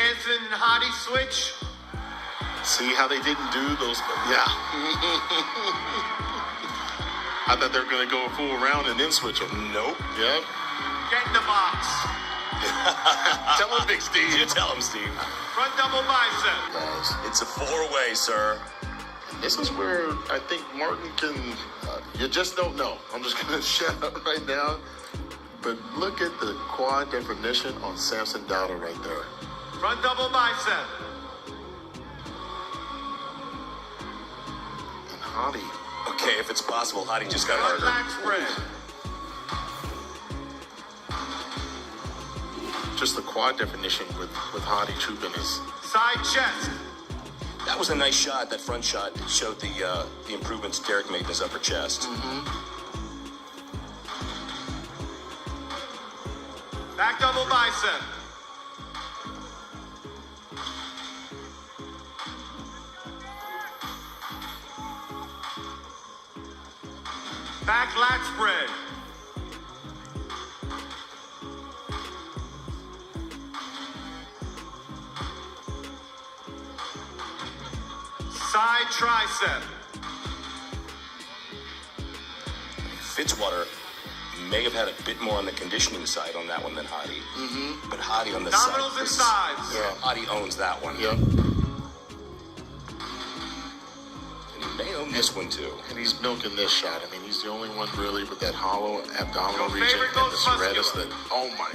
Samson and Hadi switch. See how they didn't do those? Yeah. I thought they were going to go a full round and then switch them. Nope. Yep. Get in the box. Tell him, Big Steve. You tell him, Steve. Front double bicep. Guys, It's a four-way, sir. this is where I think Martin can. You just don't know. I'm just going to shut up right now. But look at the quad definition on Samson Dauda right there. Front double bicep. And Hadi. Okay, if it's possible, Hadi just got Front harder. lat spread. Just the quad definition with Hadi Choopan is. Side chest. That was a nice shot. That front shot showed the improvements Derek made in his upper chest. Back double bicep. Back lat spread. Side tricep. Fitzwater may have had a bit more on the conditioning side on that one than Hadi. But Hadi on the Abdominals side. and sides. Yeah. Hadi owns that one. Yep. And he may own this one too. And he's milking this shot. I mean, he's the only one really with that hollow abdominal Your region favorite and the most serratus muscular. that. Oh my.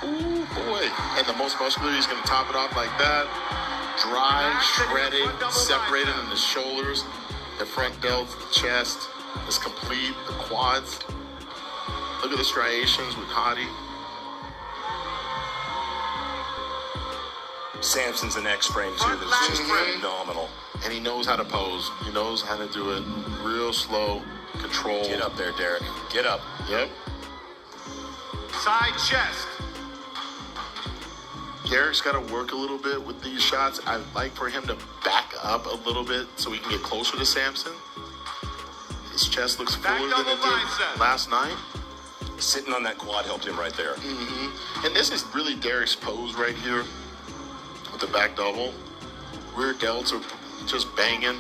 Ooh, boy. And the most muscular, he's going to top it off like that. Dry, shredded, separated in the shoulders, the front delt, the chest is complete, the quads. Look at the striations with Hadi. Samson's an X-frame too. Front That's just lat spread. phenomenal. And he knows how to pose. He knows how to do it real slow, controlled. Get up there, Derek. Get up. Yep. Side chest. Derek's got to work a little bit with these shots. I'd like for him to back up a little bit so he can get closer to Samson. His chest looks Back fuller than double it did bicep. last night. Sitting on that quad helped him right there. And this is really Derek's pose right here with the back double. Rear delts are just banging.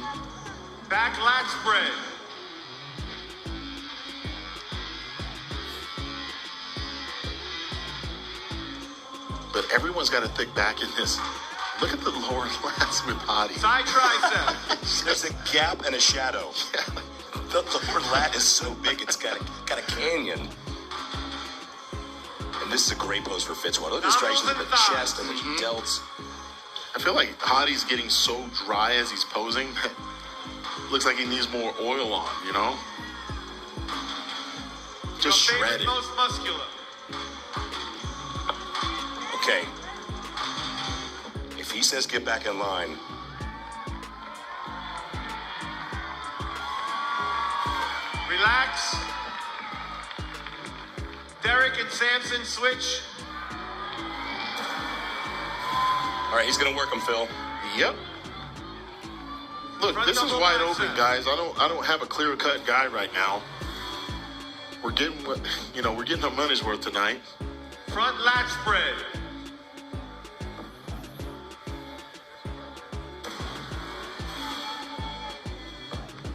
Back lat spread. But everyone's got a thick back in this. Look at the lower lats with Hadi. Side tricep. There's a gap and a shadow. The lower lat is so big, it's got a canyon. And this is a great pose for Fitzwater. Look at the striations in the chest and the delts. I feel like Hadi's getting so dry as he's posing. Looks like he needs more oil on, you know? Just Your favorite shredded. most muscular. Okay. If he says get back in line, Relax. Derek and Samson switch. all right, he's gonna work him, Phil. Yep. Look, Front this is double wide bicep. open, guys. I don't have a clear-cut guy right now. We're getting we're getting our money's worth tonight. Front lat spread.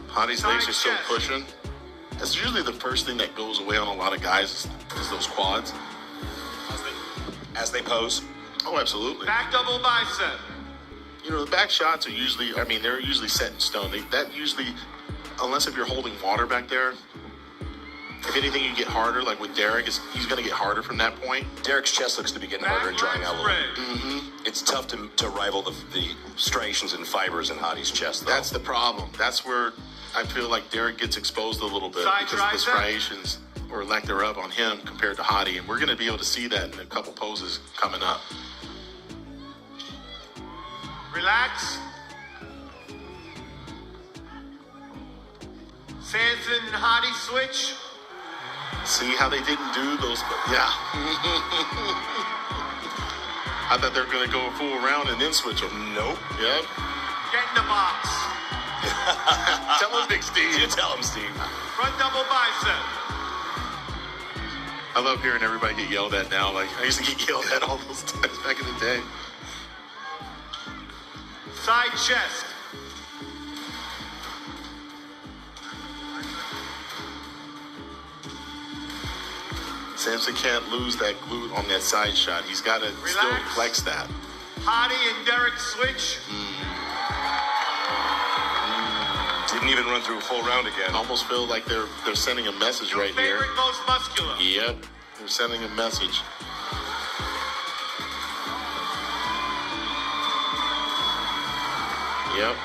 Hadi's legs are still chest. pushing. That's usually the first thing that goes away on a lot of guys is those quads. As they pose. Oh, absolutely. Back double bicep. You know, the back shots are usually, they're usually set in stone. That usually, unless if you're holding water back there, if anything, you get harder. Like with Derek, he's going to get harder from that point. Derek's chest looks to be getting Back harder and drying lat out a little bit. spread. It's tough to rival the striations and fibers in Hadi's chest, though. That's the problem. That's where I feel like Derek gets exposed a little bit Side because of the tricep. striations or lack thereof on him compared to Hadi. And we're going to be able to see that in a couple poses coming up. Relax. Samson and Hadi switch. See how they didn't do those? Yeah. I thought they were going to go a full round and then switch them. Nope. Yep. Get in the box. Tell him, Big Steve. You tell him, Steve. Front double bicep. I love hearing everybody get yelled at now. Like, I used to get yelled at all those times back in the day. Side chest. Samson can't lose that glute on that side shot. He's got to still flex that. Hadi and Derek switch. Didn't even run through a full round again. Almost feel like they're sending a message right here. Favorite most muscular. Yep, they're sending a message. Yep.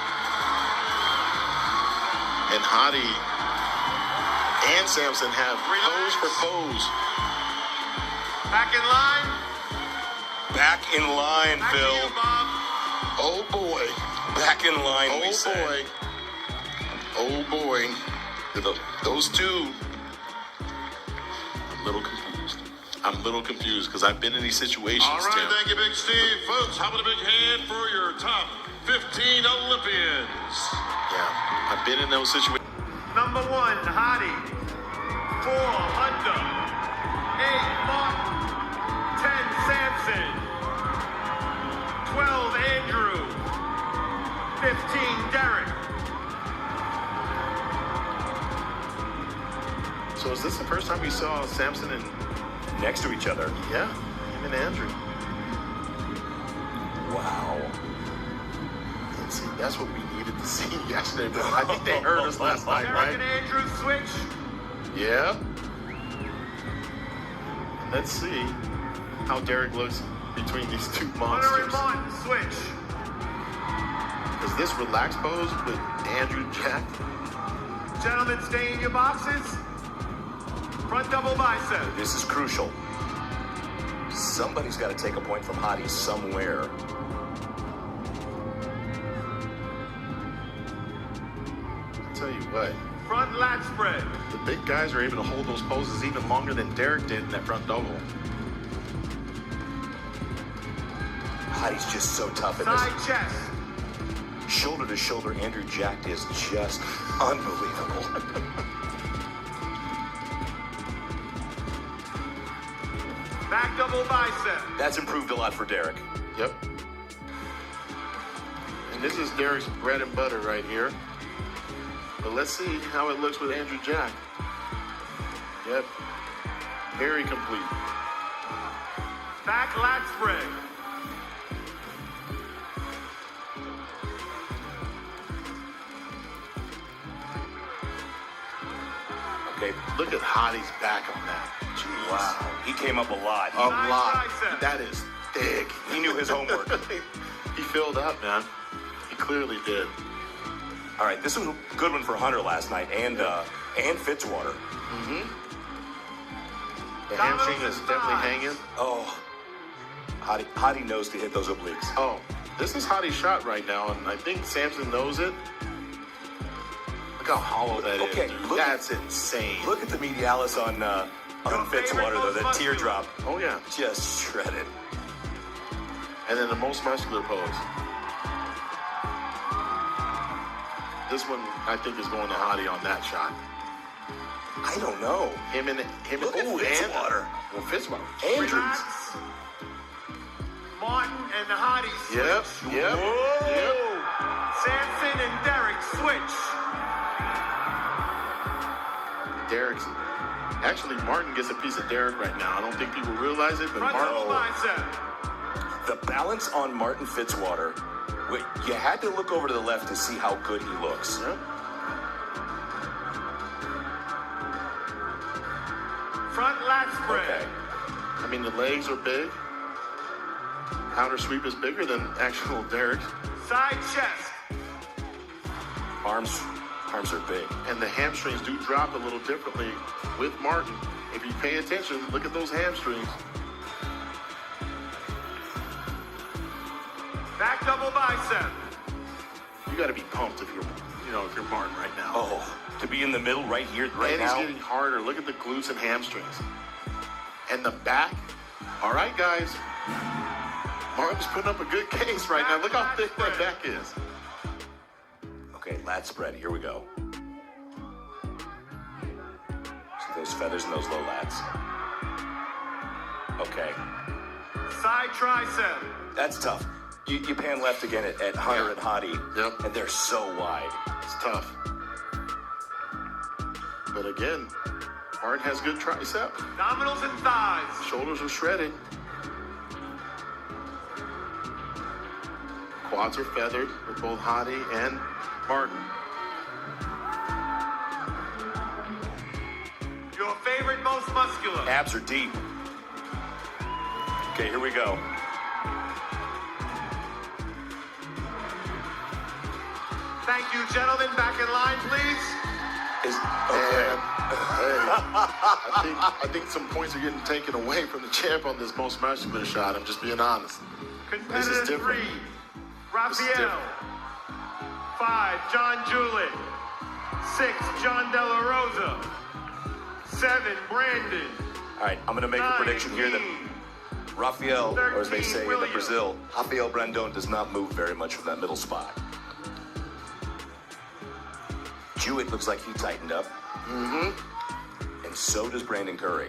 And Hadi and Samson have pose for pose. Back in line. Back in line, Back to Phil. you, Bob. Oh boy. Back in line, we Oh say. boy. Oh boy. Those two. I'm a little confused because I've been in these situations. All right, Tim. thank you, Big Steve. Folks, how about a big hand for your top 15 Olympians? Yeah, I've been in those situations. Number 1, Hadi. 4, Hunter. 8, Martin. 10, Samson. 12, Andrew. 15, Derek. So is this the first time we saw Samson and Next to each other. yeah, him and Andrew? Wow. And see, that's what we needed to see yesterday. But I think they heard us last night, Derek right? and Andrew switch. Yeah. Let's see how Derek looks between these two Hunter and monsters. Martin switch. Is this relaxed pose with Andrew Jack? Gentlemen, stay in your boxes. Front double bicep. This is crucial. Somebody's got to take a point from Hadi somewhere. I'll tell you what, Front lat spread. the big guys are able to hold those poses even longer than Derek did in that front double. Hadi's just so tough in Side this. chest. Shoulder to shoulder, Andrew Jack is just unbelievable. Back double bicep. That's improved a lot for Derek. Yep. And this is Derek's bread and butter right here. But let's see how it looks with Andrew Jack. Yep. Very complete. Back lat spread. Okay. Look at Hadi's back on that. Jeez. Wow. He came up a lot. A Side lot. tricep. That is thick. He knew his homework. He filled up, man. He clearly did. All right, this was a good one for Hunter last night, and Fitzwater. The hamstring is definitely hanging. Oh, Hadi knows to hit those obliques. Oh, this is Hadi's shot right now, and I think Samson knows it. Look how hollow that is, Okay, dude. look- That's insane. Look at the medialis on Fitzwater, though. That teardrop, Oh, yeah. just shredded. And then the most muscular pose. This one, I think, is going to Hadi on that shot. I don't know. Him and Look at oh, Fitzwater. Well, Fitzwater. Andrews. Relax. Martin and Hadi switch. Yep. Yep. Yep. Samson and Derek switch. Derek's. Actually, Martin gets a piece of Derek right now. I don't think people realize it, but Front double Martin. bicep. The balance on Martin Fitzwater, you had to look over to the left to see how good he looks. Yep. Front lat spread. Okay. I mean, the legs are big. Counter sweep is bigger than actual Derek. Side chest. Arms are big. And the hamstrings do drop a little differently with Martin. If you pay attention, look at those hamstrings. Back double bicep. You got to be pumped if you're Martin right now. Oh, to be in the middle right here, right And now. he's getting harder. Look at the glutes and hamstrings. And the back. All right, guys. Martin's putting up a good case right now. Look how thick that back is. Okay, lat spread. Here we go. See those feathers and those low lats. Okay. Side tricep. That's tough. You pan left again at Hunter Yeah. and Hadi. Yep. And they're so wide. It's tough. But again, Martin has good tricep. Abdominals and thighs. Shoulders are shredded. Quads are feathered with both Hadi and Martin. Your favorite, most muscular. Abs are deep. Okay, here we go. Thank you, gentlemen. Back in line, please. Okay. And, hey, I think some points are getting taken away from the champ on this most muscular shot. I'm just being honest. This is Competitor different. 3, This is Raphael. different. 5, John Juliet. 6, John De La Rosa. 7, Brandon. All right, I'm going to make a 9, prediction here that King. Rafael, or as they 13, say in William. Brazil, Rafael Brandon does not move very much from that middle spot. Jewett looks like he tightened up. And so does Brandon Curry.